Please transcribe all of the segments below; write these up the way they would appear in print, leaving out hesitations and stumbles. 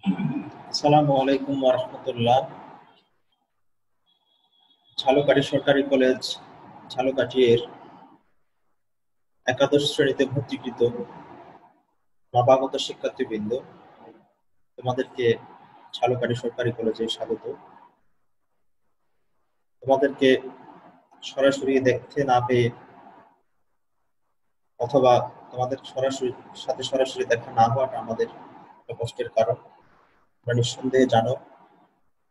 আসসালামু আলাইকুম ওয়া রাহমাতুল্লাহ। ঝালকাঠি সরকারি কলেজ ঝালকাঠি এর একাদশ শ্রেণীতে ভর্তিকৃত নবাগত শিক্ষার্থীবৃন্দ, তোমাদেরকে ঝালকাঠি সরকারি কলেজে স্বাগত। তোমাদেরকে সরাসরি দেখতে না পেয়ে অথবা তোমাদের সরাসরি দেখা না হওয়াটা আমাদের একটা কষ্টের কারণ। তোমরা নিঃসন্দেহে জানো,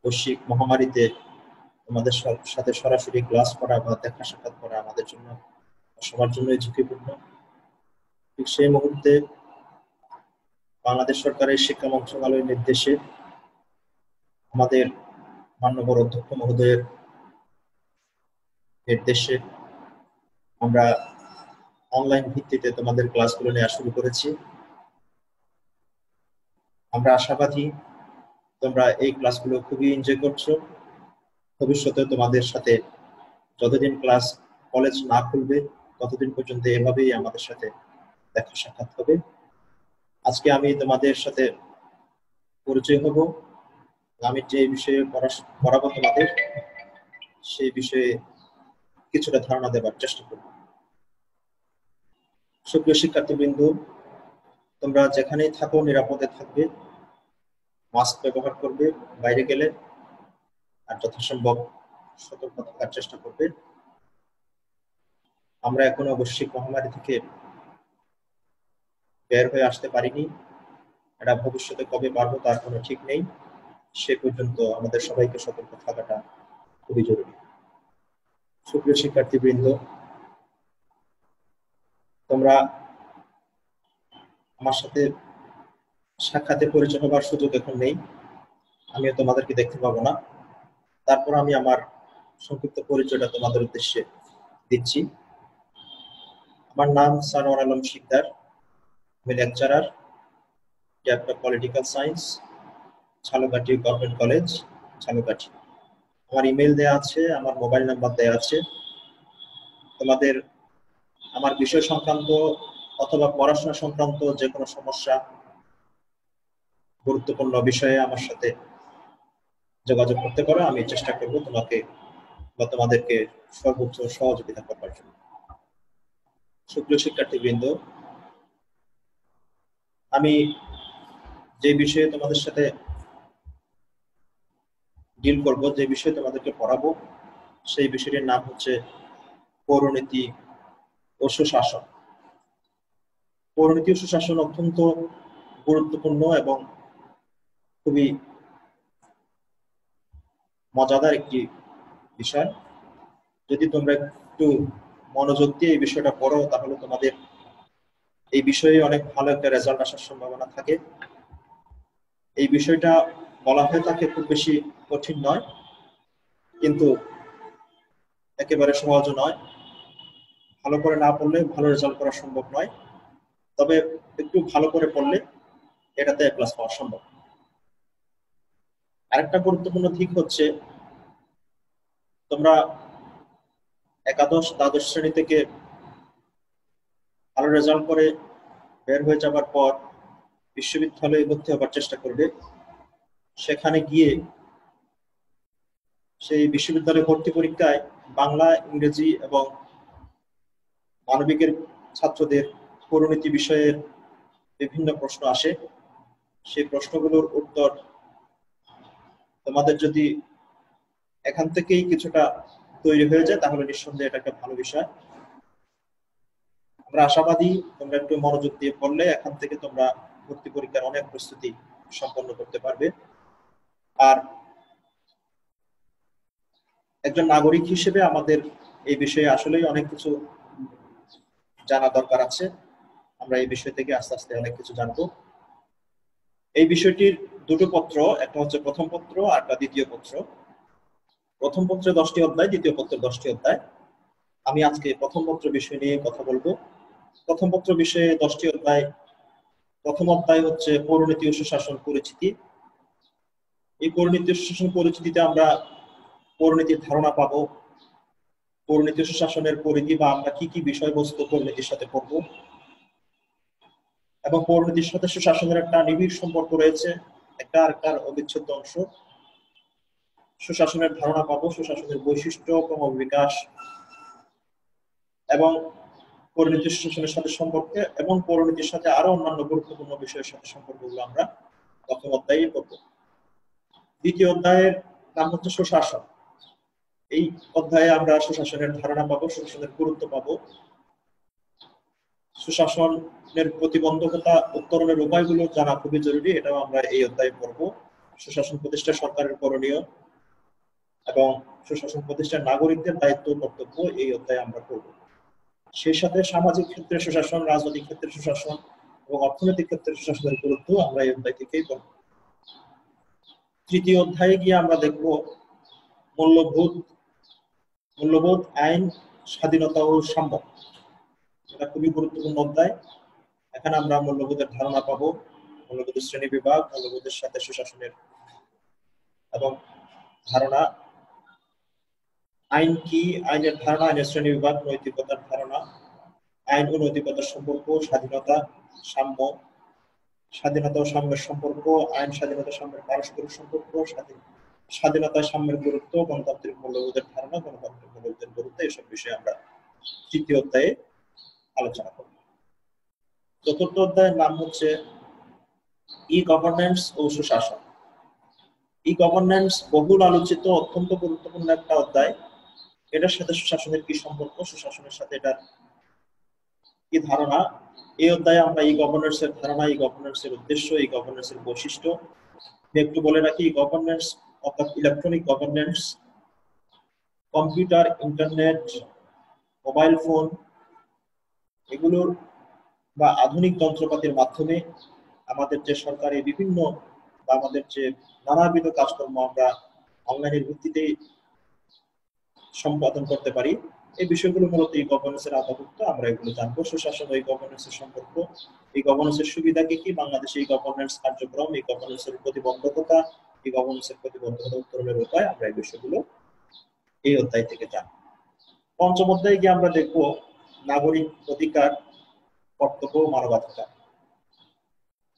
বৈশ্বিক মহামারীতে তোমাদের সাথে সরাসরি ক্লাস করা বা দেখা সাক্ষাৎ করা আমাদের জন্য, সবার জন্যই ঝুঁকিপূর্ণ। ঠিক সেই মুহূর্তে বাংলাদেশ সরকারের শিক্ষা মন্ত্রণালয়ের নির্দেশে আমাদের মাননীয় অধ্যক্ষ মহোদয়ের নির্দেশে আমরা অনলাইন ভিত্তিতে তোমাদের ক্লাসগুলো নেওয়া শুরু করেছি। আমরা আশাবাদী তোমরা এই ক্লাসগুলো খুবই এনজয় করছো। ভবিষ্যতে তোমাদের সাথে যতদিন কলেজ না খুলবে ততদিন পর্যন্ত এভাবেই আমাদের সাথে দেখা সাক্ষাৎ হবে। আজকে আমি তোমাদের সাথে পরিচয় হব। আমি যে বিষয়ে পড়াবো তোমাদের, সেই বিষয়ে কিছুটা ধারণা দেবার চেষ্টা করব। সুপ্রিয় শিক্ষার্থীবৃন্দ, তোমরা যেখানেই থাকো নিরাপদে থাকবে, মাস্ক ব্যবহার করবে বাইরে গেলে, আর যথাসম্ভব সতর্ক থাকার চেষ্টা করবে। আমরা এখনো বৈশ্বিক মহামারী থেকে বের হয়ে আসতে পারিনি। এটা ভবিষ্যতে কবে পারবো তার কোনো ঠিক নেই। সে পর্যন্ত আমাদের সবাইকে সতর্ক থাকাটা খুবই জরুরি। সুপ্রিয় শিক্ষার্থীবৃন্দ, তোমরা আমার সাথে সাক্ষাতের পরিচয় হবার সুযোগ এখন নেই, আমিও তোমাদেরকে দেখতে পাবো না। তারপর আমি আমার সংক্ষিপ্ত পরিচয়টা তোমাদের উদ্দেশ্যে দিচ্ছি। আমার নাম সানোয়ার আলম শিকদার, আমি lecturer, chapter political science, Jhalakathi government college Jhalakathi. আমার ইমেল দেওয়া আছে, আমার মোবাইল নাম্বার দেওয়া আছে। তোমাদের আমার বিষয় সংক্রান্ত অথবা পড়াশোনা সংক্রান্ত যে কোনো সমস্যা, গুরুত্বপূর্ণ বিষয়ে আমার সাথে যোগাযোগ করতে পারো। আমি চেষ্টা করব তোমাকে বা তোমাদেরকে সর্বোচ্চ সহযোগিতা করবার জন্য। সুপ্রিয় শিক্ষার্থীবৃন্দ, আমি যে বিষয়ে তোমাদের সাথে ডিল করব, যে বিষয়ে তোমাদেরকে পড়াবো, সেই বিষয়টির নাম হচ্ছে পৌরনীতি ও সুশাসন। পৌরনীতি ও সুশাসন অত্যন্ত গুরুত্বপূর্ণ এবং খুবই মজাদার একটি বিষয়। যদি তোমরা একটু মনোযোগ দিয়ে এই বিষয়টা পড়ো, তাহলে তোমাদের এই বিষয়ে অনেক ভালো একটা রেজাল্ট আসার সম্ভাবনা থাকে। এই বিষয়টা বলা হয়ে থাকে খুব বেশি কঠিন নয়, কিন্তু একেবারে সহজও নয়। ভালো করে না পড়লে ভালো রেজাল্ট করা সম্ভব নয়, তবে একটু ভালো করে পড়লে এটাতে এ প্লাস পাওয়া সম্ভব। আরেকটা গুরুত্বপূর্ণ দিক হচ্ছে, তোমরা একাদশ দ্বাদশ শ্রেণী থেকে ভালো রেজাল্ট করে বের হয়ে যাবার পর বিশ্ববিদ্যালয়ে ভর্তি হবার চেষ্টা করবে। সেখানে গিয়ে সেই বিশ্ববিদ্যালয়ে ভর্তি পরীক্ষায় বাংলা, ইংরেজি এবং মানবিকের ছাত্রদের পরিণতি বিষয়ের বিভিন্ন প্রশ্ন আসে। সেই প্রশ্নগুলোর উত্তর তোমাদের যদি এখান থেকেই কিছুটা তৈরি হয়ে যায়, তাহলে নিঃসন্দেহে এটা একটা ভালো বিষয়। আমরা আশাবাদী তোমরা একটু মনোযোগ দিয়ে পড়লে এখান থেকে তোমরা ভর্তি পরীক্ষার অনেক প্রস্তুতি সম্পন্ন করতে পারবে। আর একজন নাগরিক হিসেবে আমাদের এই বিষয়ে আসলেই অনেক কিছু জানা দরকার আছে। আমরা এই বিষয় থেকে আস্তে আস্তে অনেক কিছু জানবো। এই বিষয়টির দুটো পত্র, একটা হচ্ছে প্রথম পত্র আর একটা দ্বিতীয় পত্র। প্রথম পত্রে 10টি অধ্যায়, দ্বিতীয় পত্রে 10টি অধ্যায়। আমি আজকে প্রথম পত্র বিষয় নিয়ে কথা বলবো। প্রথম পত্র বিষয়ে 10টি অধ্যায়। প্রথম অধ্যায় হচ্ছে পৌরনীতি ও সুশাসন পরিচিতি। এই পৌরনীতি ও সুশাসন পরিচিতিতে আমরা পৌরনীতির ধারণা পাবো, পৌরনীতি ও সুশাসনের পরিধি বা আমরা কি কি বিষয়বস্তু পৌরনীতির সাথে পড়বো, এবং পৌরনীতির সাথে সুশাসনের একটা নিবিড় সম্পর্ক রয়েছে, এক একটা আরেকটার অবিচ্ছেদ্য অংশ। সুশাসনের ধারণা পাবো, সুশাসনের বৈশিষ্ট্য, ক্রমবিকাশ এবং পরিণতি সুশাসনের সাথে সম্পর্কে এবং পরিণতির সাথে আরো অন্যান্য গুরুত্বপূর্ণ বিষয়ের সাথে সম্পর্কগুলো আমরা প্রথম অধ্যায়ে করব। দ্বিতীয় অধ্যায়ের নাম হচ্ছে সুশাসন। এই অধ্যায়ে আমরা সুশাসনের ধারণা পাবো, সুশাসনের গুরুত্ব পাবো, সুশাসনের প্রতিবন্ধকতা উত্তরণের উপায়গুলো জানা খুবই জরুরি, এটাও আমরা এই অধ্যায়ে পড়বো। সুশাসন প্রতিষ্ঠা সরকারের করণীয় এবং সুশাসন প্রতিষ্ঠার নাগরিকদের দায়িত্ব কর্তব্য এই অধ্যায়ে আমরা করব। সেই সাথে সামাজিক ক্ষেত্রে সুশাসন, রাজনৈতিক ক্ষেত্রে সুশাসন এবং অর্থনৈতিক ক্ষেত্রে সুশাসনের গুরুত্ব আমরা এই অধ্যায় থেকেই পড়ব। তৃতীয় অধ্যায়ে গিয়ে আমরা দেখব মূল্যবোধ, আইন, স্বাধীনতা ও সাম্য। এটা খুবই গুরুত্বপূর্ণ অধ্যায়। এখানে আমরা মূল্যবোধের ধারণা পাবো, মূল্যবোধের শ্রেণী বিভাগ, মূল্যবোধের সাথে সুশাসনের এবং ধারণা, আইন কি, আইনের ধারণা, আইনের শ্রেণী বিভাগ, নৈতিকতার ধারণা, আইন ও নৈতিকতার সম্পর্ক, স্বাধীনতা, সাম্য, স্বাধীনতা ও সাম্যের সম্পর্ক, আইন স্বাধীনতা সাম্যের পারস্পরিক সম্পর্ক, স্বাধীনতা সাম্যের গুরুত্ব, গণতান্ত্রিক মূল্যবোধের ধারণা, গণতান্ত্রিক মূল্যবোধের গুরুত্ব, এসব বিষয়ে আমরা তৃতীয় অধ্যায়ে আলোচনা করব। চতুর্থ অধ্যায়ের নাম হচ্ছে ই গভর্নেন্স ও সুশাসন। ই গভর্নেন্স বহুল আলোচিত, অত্যন্ত গুরুত্বপূর্ণ একটা অধ্যায়। এটার সাথে সুশাসনের কি সম্পর্ক, সুশাসনের সাথে এটার কি ধারণা, এই অধ্যায়ে আমরা ই গভর্নেন্স এর ধারণা, ই গভর্নেন্স এর উদ্দেশ্য, ই গভর্নেন্স এর বৈশিষ্ট্য একটু বলে রাখি। গভর্নেন্স অর্থাৎ electronic governance, computer, internet, mobile phone এগুলোর বা আধুনিক যন্ত্রপাতির মাধ্যমে আমাদের যে সরকারি বিভিন্ন বা আমাদের যে নানাবিধ কাজকর্ম আমরা অনলাইনের ভিত্তিতে সম্পাদন করতে পারি, এই বিষয়গুলো মূলত এই গভর্নেন্সের আওতাভুক্ত। আমরা এগুলো জানবো। সুশাসন ও এই গভর্নেন্সের সম্পর্ক, এই গভর্নেন্সের সুবিধা কি কি, বাংলাদেশে এই গভর্নেন্স কার্যক্রম, এই গভর্নেন্সের প্রতিবন্ধকতা, এই গভর্নেন্সের প্রতিবন্ধকতা উত্তরণের উপায়, আমরা এই বিষয়গুলো এই অধ্যায় থেকে জানবো। পঞ্চম অধ্যায়ে গিয়ে আমরা দেখবো নাগরিক অধিকার, কর্তব্য, মানবাধিকার।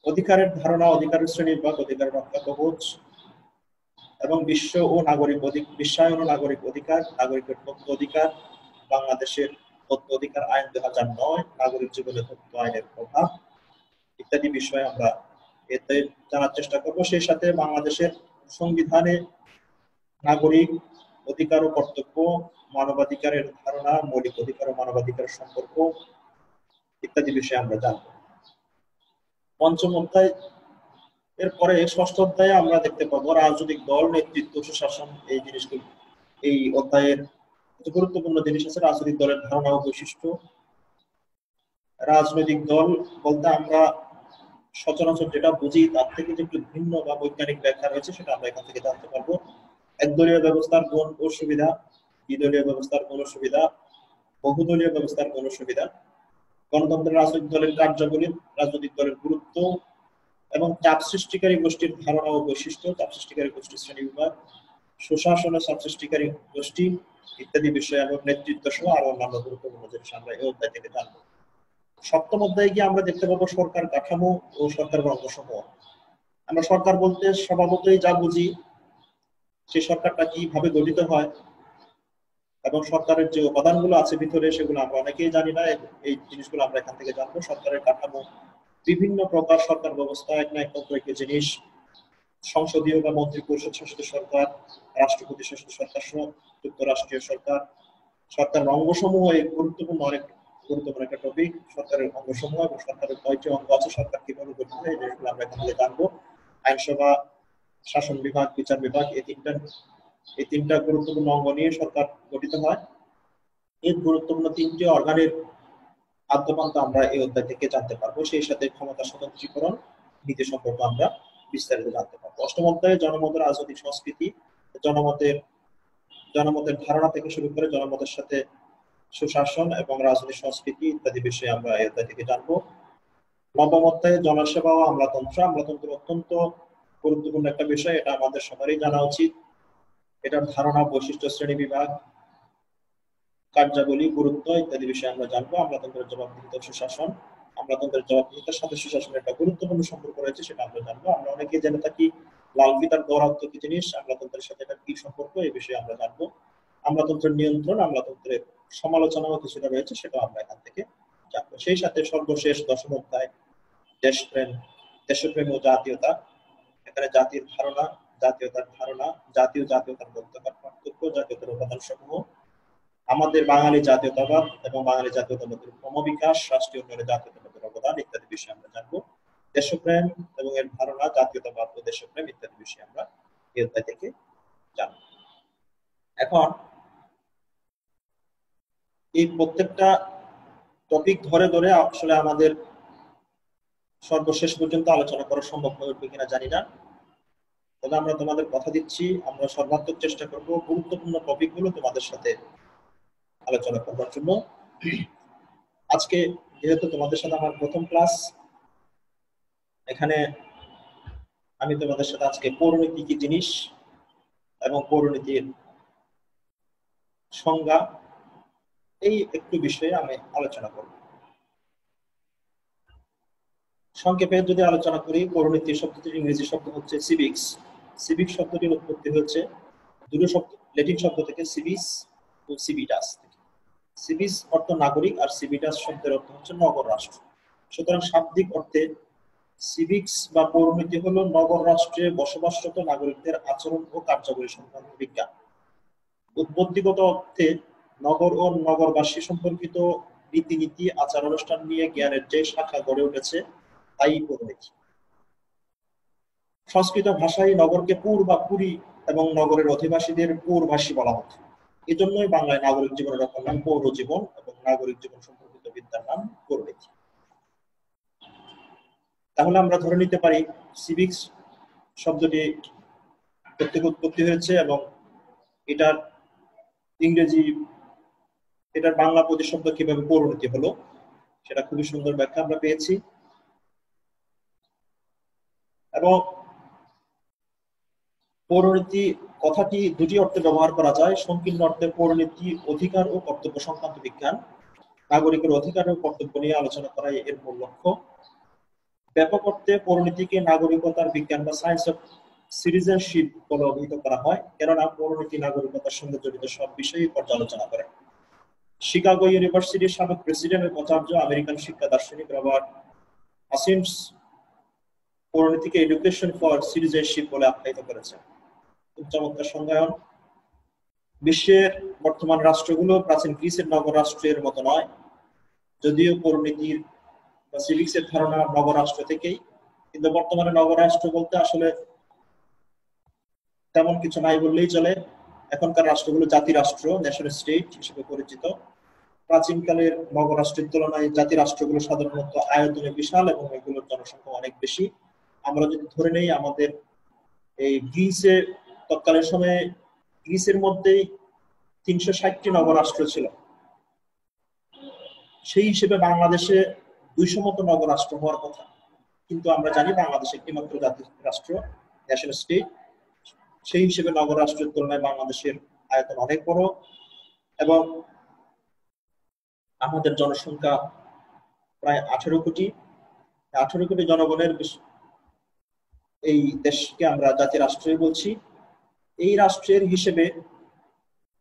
অধিকারের ধারণা, অধিকারের শ্রেণী বিভাগ, অধিকার রক্ষা কবচ এবং বিশ্বায়ন ও নাগরিক অধিকার, নাগরিকের তথ্য অধিকার, বাংলাদেশের তথ্য অধিকার আইন 2009, নাগরিক জীবনে তথ্য আইনের প্রভাব ইত্যাদি বিষয়ে আমরা এতে জানার চেষ্টা করব। সেই সাথে বাংলাদেশের সংবিধানে নাগরিক অধিকার ও কর্তব্য, মানবাধিকারের ধারণা, মৌলিক অধিকার ও মানবাধিকারের সম্পর্ক ইত্যাদি বিষয়ে আমরা জানব। পঞ্চম অধ্যায় এরপরে ষষ্ঠ অধ্যায়ে আমরা দেখতে পাবো রাজনৈতিক দল, নেতৃত্ব, সুশাসন। এই জিনিসগুলো এই অধ্যায়ের গুরুত্বপূর্ণ জিনিস আছে। রাজনৈতিক দলের ধারণা ও বৈশিষ্ট্য। রাজনৈতিক দল বলতে আমরা সচরাচর যেটা বুঝি তার থেকে যে একটু ভিন্ন বা বৈজ্ঞানিক ব্যাখ্যা রয়েছে সেটা আমরা এখান থেকে জানতে পারবো। একদলীয় ব্যবস্থার গুণ ও সুবিধা, দ্বিদলীয় ব্যবস্থার গুণ ও সুবিধা, বহুদলীয় ব্যবস্থার গুণ ও সুবিধা, গণতন্ত্রের রাজনৈতিক দলের কার্যাবলী, রাজনৈতিক দলের গুরুত্ব এবং চাপ সৃষ্টিকারী গোষ্ঠীর ধারণা ও বৈশিষ্ট্য, চাপ সৃষ্টিকারী গোষ্ঠীর শ্রেণীবিভাগ, সুশাসন ও চাপ সৃষ্টিকারী গোষ্ঠী ইত্যাদি বিষয়ে এবং নেতৃত্ব সহ আরো অন্যান্য গুরুত্বপূর্ণ জিনিস আমরা এই অধ্যায় থেকে জানবো। সপ্তম অধ্যায়ে গিয়ে আমরা দেখতে পাবো সরকার কাঠামো ও সরকারের অঙ্গসমূহ। আমরা সরকার বলতে স্বভাবতই যা বুঝি, সেই সরকারটা কিভাবে গঠিত হয় এবং সরকারের যে উপাদানগুলো আছে ভিতরে সেগুলো আমরা অনেকেই জানি না। এই জিনিসগুলো আমরা এখান থেকে জানবো। সরকারের কাঠামো, বিভিন্ন প্রকার সরকার ব্যবস্থা, এক না একমাত্র একটি জিনিস, সংসদীয় বা মন্ত্রী পরিষদ শাসিত সরকার, রাষ্ট্রপতি শাসিত সরকার সহ যুক্তরাষ্ট্রীয় সরকার, সরকারের অঙ্গসমূহ এই অনেক গুরুত্বপূর্ণ একটা টপিক। সরকারের অঙ্গসমূহ এবং সরকারের কয়টি অঙ্গ আছে, সরকার কিভাবে গঠিত হয়, এই জিনিসগুলো আমরা এখান থেকে জানবো। আইনসভা, শাসন বিভাগ, বিচার বিভাগ, এই তিনটা গুরুত্বপূর্ণ অঙ্গ নিয়ে সরকার গঠিত হয়। এই গুরুত্বপূর্ণ তিনটি অর্গানের আদ্যপান্ত আমরা এই অধ্যায় থেকে জানতে পারবো। সেই সাথে ক্ষমতা স্বতন্ত্রীকরণ নীতি সম্পর্কে আমরা বিস্তারিত জানতে পারবো। অষ্টম অধ্যায়ে জনমতের রাজনৈতিক সংস্কৃতি, জনমতের ধারণা থেকে শুরু করে জনমতের সাথে সুশাসন এবং রাজনৈতিক সংস্কৃতি ইত্যাদি বিষয়ে আমরা এই অধ্যায় থেকে জানবো। নবম অধ্যায়ে জনসেবা ও আমলাতন্ত্র। আমলাতন্ত্র অত্যন্ত গুরুত্বপূর্ণ একটা বিষয়, এটা আমাদের সবারই জানা উচিত। এটার ধারণা, বৈশিষ্ট্য, শ্রেণী বিভাগ, কার্যাবলী, গুরুত্ব ইত্যাদি বিষয়ে আমরা জানবো। আমলাতন্ত্রের জবাবদিহিতা, সুশাসন আমলাতন্ত্রের জবাবদিহিতার সাথে সুশাসনের একটা গুরুত্বপূর্ণ সম্পর্ক রয়েছে, সেটা আমরা জানবো। আমরা অনেকেই জেনে থাকি লাল ফিতার দৌরাত্ম কি জিনিস, আমলাতন্ত্রের সাথে এটা কি সম্পর্ক, এই বিষয়ে আমরা জানবো। আমলাতন্ত্রের নিয়ন্ত্রণ, আমলাতন্ত্রের সমালোচনাও কিছুটা রয়েছে, সেটা আমরা এখান থেকে জানবো। সেই সাথে সর্বশেষ দশম অধ্যায় দেশপ্রেম, দেশপ্রেম ও জাতীয়তা। এখানে জাতির ধারণা, জাতীয়তার ধারণা, জাতীয়তার মধ্যকার পার্থক্য, জাতীয়তার উপাদান সমূহ, আমাদের বাঙালি জাতীয়তাবাদ এবং বাঙালি জাতীয়তাবাদের ক্রমবিকাশ, রাষ্ট্রীয় উন্নয়নে জাতীয়তাবাদের অবদান ইত্যাদি বিষয়ে আমরা জানবো। দেশপ্রেম এবং এর ধারণা, জাতীয়তাবাদ ও দেশপ্রেম ইত্যাদি বিষয়ে আমরা এই অধ্যায় থেকে জানবো। এখন এই প্রত্যেকটা টপিক ধরে ধরে আসলে আমাদের সর্বশেষ পর্যন্ত আলোচনা করা সম্ভব হয়ে উঠবে কিনা জানি না, তবে আমরা তোমাদের কথা দিচ্ছি আমরা সর্বাত্মক চেষ্টা করব গুরুত্বপূর্ণ টপিকগুলো তোমাদের সাথে আলোচনা করবার জন্য। আজকে যেহেতু তোমাদের সাথে আমার প্রথম ক্লাস, এখানে আমি তোমাদের সাথে আজকে পৌরনীতি কি জিনিস এবং পৌরনীতির সংজ্ঞা, এই একটু বিষয়ে আমি আলোচনা করব। সংক্ষেপে যদি আলোচনা করি, পৌরনীতি শব্দটির ইংরেজি শব্দ হচ্ছে সিভিক্স। সিভিক শব্দটির উৎপত্তি হচ্ছে দুটো শব্দ, ল্যাটিন শব্দ থেকে, সিভিস ও সিভিটাস। সিভিস অর্থ নাগরিক আর সিভিটাস শব্দের অর্থ হচ্ছে নগর রাষ্ট্র। সুতরাং শাব্দিক অর্থে সিভিক্স বা পৌরনীতি হলো নগর রাষ্ট্রে বসবাসরত নাগরিকদের আচরণ ও কার্যাবলী সংক্রান্ত বিজ্ঞান। উৎপত্তিগত অর্থে নগর ও নগরবাসী সম্পর্কিত রীতিনীতি, আচার অনুষ্ঠান নিয়ে জ্ঞানের যে শাখা গড়ে উঠেছে তাই পৌরনীতি। সংস্কৃত ভাষায় নগরকে পুর বা পুরী এবং নগরের অধিবাসীদের পুরবাসী বলা হতো। এজন্যই বাংলায় নাগরিক জীবনের অপর নাম পৌর জীবন এবং নাগরিক জীবন সম্পর্কিত বিদ্যার নাম পৌরনীতি। তাহলে আমরা ধরে নিতে পারি সিভিক্স শব্দটি প্রত্যেক উৎপত্তি হয়েছে এবং এটার ইংরেজি, এটার বাংলা প্রতিশব্দ কিভাবে পৌরনীতি হলো সেটা খুবই সুন্দর ব্যাখ্যা আমরা পেয়েছি। এবং পৌরনীতি কথাটি দুটি অর্থে ব্যবহার করা যায়। সংকীর্ণ অর্থে পৌরনীতি অধিকার ও কর্তব্য সংক্রান্ত বিজ্ঞান, নাগরিকের অধিকার ও কর্তব্য নিয়ে আলোচনা করাই এর মূল লক্ষ্য। ব্যাপক অর্থে পৌরনীতিকে নাগরিকতার বিজ্ঞান বা সায়েন্স অফ সিটিজেনশিপ বলে অভিহিত করা হয়, কেননা পৌরনীতি নাগরিকতার সঙ্গে জড়িত সব বিষয়ে পর্যালোচনা করে। শিকাগো ইউনিভার্সিটির সাবেক প্রেসিডেন্ট ও উপাচার্য আমেরিকান শিক্ষা দার্শনিক রবার্ট হাসিন্স পৌরনীতিকে এডুকেশন ফর সিটিজেনশিপ বলে আখ্যায়িত করেছেন। চমৎকার সংজ্ঞায়ন। বিশ্বের বর্তমান রাষ্ট্রগুলো প্রাচীন গ্রিসের নগর রাষ্ট্রের মতো নয়, যদিও পৌরনীতির বা সিভিক্সের ধারণা নগরাষ্ট্র থেকেই, কিন্তু বর্তমানে নগরাষ্ট্র বলতে আসলে তেমন কিছু নাই বললেই চলে। এখনকার রাষ্ট্রগুলো জাতি রাষ্ট্র, ন্যাশনাল স্টেট হিসেবে পরিচিত। প্রাচীনকালের নগরাষ্ট্রের তুলনায় জাতি রাষ্ট্রগুলো সাধারণত আয়তনে বিশাল এবং এগুলোর জনসংখ্যা অনেক বেশি। আমরা যদি ধরে নেই আমাদের এই গ্রিসে তৎকালীন সময়ে গ্রিসের মধ্যেই 360টি নগরাষ্ট্র ছিল, সেই হিসেবে বাংলাদেশে 200 মতো নগরাষ্ট্র হওয়ার কথা, কিন্তু আমরা জানি বাংলাদেশ একটি মাত্র জাতি রাষ্ট্র, ন্যাশনাল স্টেট। সেই হিসেবে নগরাষ্ট্রের তুলনায় বাংলাদেশের আয়তন অনেক বড় এবং আমাদের জনসংখ্যা প্রায় 18 কোটি। 18 কোটি জনগণের এই দেশকে আমরা জাতি রাষ্ট্রই বলছি। এই রাষ্ট্রের হিসেবে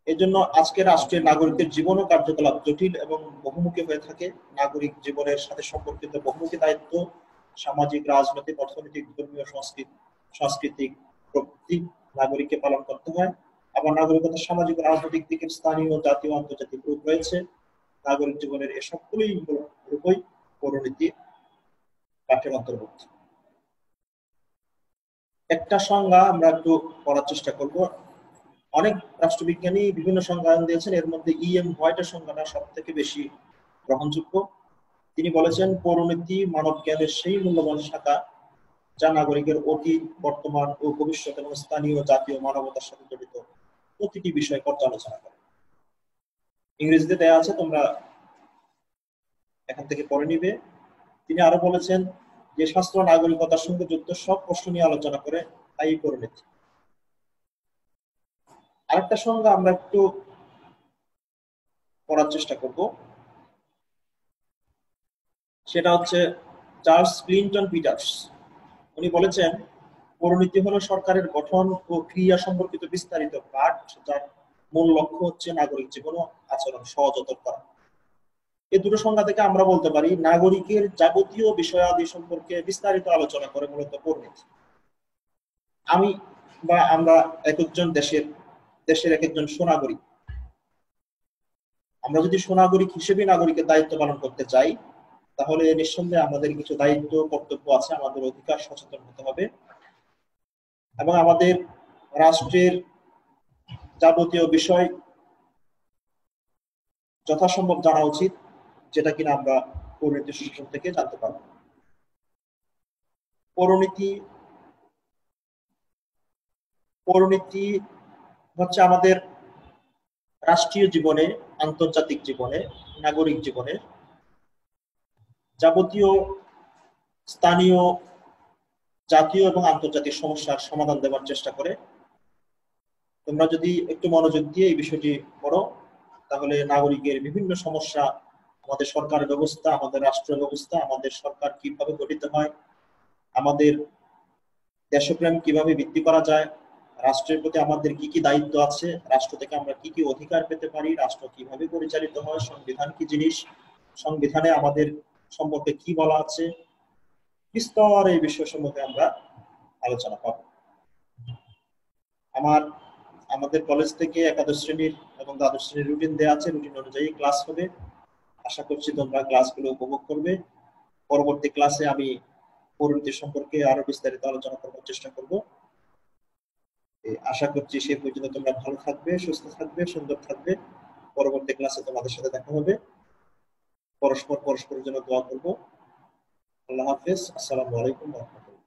এজন্য আজকে রাষ্ট্রের নাগরিকদের জীবন ও কার্যকলাপ জটিল এবং বহুমুখী হয়ে থাকে। নাগরিক জীবনের সাথে সম্পর্কিত বহুমুখী দায়িত্ব সামাজিক, রাজনৈতিক, অর্থনৈতিক, ধর্মীয়, সাংস্কৃতিক প্রভৃতি নাগরিককে পালন করতে হয়। আবার নাগরিকতার সামাজিক ও রাজনৈতিক দিকের স্থানীয়, জাতীয়, আন্তর্জাতিক রূপ রয়েছে। নাগরিক জীবনের এ সবগুলোই রূপই পৌরনীতি পাঠের অন্তর্ভুক্ত। একটা সংজ্ঞা আমরা একটু পড়ার চেষ্টা করব। অনেক রাষ্ট্রবিজ্ঞানী বিভিন্ন সংজ্ঞায়ন দিয়েছেন, এর মধ্যে E.M. হোয়াইটের সংজ্ঞাটা সব থেকে বেশি গ্রহণযোগ্য। তিনি বলেছেন পৌরনীতি মানব জ্ঞানের সেই মূল্যবান শাখা যা নাগরিকের অতীত, বর্তমান ও ভবিষ্যৎ এবং স্থানীয়, জাতীয়, মানবতার সাথে জড়িত প্রতিটি বিষয় পর্যালোচনা করে। ইংরেজিতে দেয়া আছে, তোমরা এখান থেকে পড়ে নিবে। তিনি আরো বলেছেন যে শাস্ত্র নাগরিকতার সঙ্গে যুক্ত সব প্রশ্ন নিয়ে আলোচনা করে, তাই পৌরনীতি। আরেকটা সংজ্ঞা আমরা একটু পড়ার চেষ্টা করব। সেটা হচ্ছে চার্লস ক্লিনটন পিটার্স। উনি বলেছেন, পৌরনীতি হলো সরকারের গঠন ও ক্রিয়া সম্পর্কিত বিস্তারিত পাঠ, যার মূল লক্ষ্য হচ্ছে নাগরিক জীবন ও আচরণ সহজতর করা। এই দুটো সংজ্ঞা থেকে আমরা বলতে পারি নাগরিকের যাবতীয় বিষয়াদি সম্পর্কে বিস্তারিত আলোচনা করে মূলত পৌরনীতি। আমি বা আমরা এক একজন দেশের এক একজন সুনাগরিক, আমরা যদি সুনাগরিক হিসেবে নাগরিকের দায়িত্ব পালন করতে চাই, তাহলে নিঃসন্দেহে আমাদের কিছু দায়িত্ব কর্তব্য আছে, আমাদের অধিকার সচেতন হতে হবে এবং আমাদের রাষ্ট্রের যাবতীয় বিষয় যথাসম্ভব জানা উচিত, যেটা কিনা আমরা পৌরনীতি সিস্টেম থেকে জানতে পারবো। পৌরনীতি পৌরনীতি হচ্ছে আমাদের রাষ্ট্রীয় জীবনে, আন্তর্জাতিক জীবনে, নাগরিক জীবনে যাবতীয় স্থানীয়, জাতীয় এবং আন্তর্জাতিক সমস্যার সমাধান দেওয়ার চেষ্টা করে। তোমরা যদি একটু মনোযোগ দিয়ে এই বিষয়টি পড়ো, তাহলে নাগরিকের বিভিন্ন সমস্যা, আমাদের সরকার ব্যবস্থা, আমাদের রাষ্ট্র ব্যবস্থা, আমাদের সরকার কিভাবে গঠিত হয়, আমাদের দেশপ্রেম কিভাবে বৃদ্ধি করা যায়, রাষ্ট্রের প্রতি আমাদের কি কি দায়িত্ব আছে, রাষ্ট্র থেকে আমরা কি কি অধিকার পেতে পারি, রাষ্ট্র কিভাবে পরিচালিত হয়, সংবিধান কি জিনিস, সংবিধানে আমাদের সম্পর্কে কি বলা আছে, বিস্তর এই বিষয় সম্পর্কে আমরা আলোচনা পাবো। আমাদের কলেজ থেকে একাদশ শ্রেণীর এবং দ্বাদশ শ্রেণীর রুটিন দেওয়া আছে, রুটিন অনুযায়ী ক্লাস হবে। আশা করছি তোমরা ক্লাসগুলো উপভোগ করবে। পরবর্তী ক্লাসে আমি পৌরনীতি সম্পর্কে আরো বিস্তারিত আলোচনা করার চেষ্টা করব। আশা করছি সেই পর্যন্ত তোমরা ভালো থাকবে, সুস্থ থাকবে, সুন্দর থাকবে। পরবর্তী ক্লাসে তোমাদের সাথে দেখা হবে। পরস্পরের জন্য দোয়া করব। আল্লাহ হাফেজ। আসসালামু আলাইকুম ওয়া রাহমাতুল্লাহ।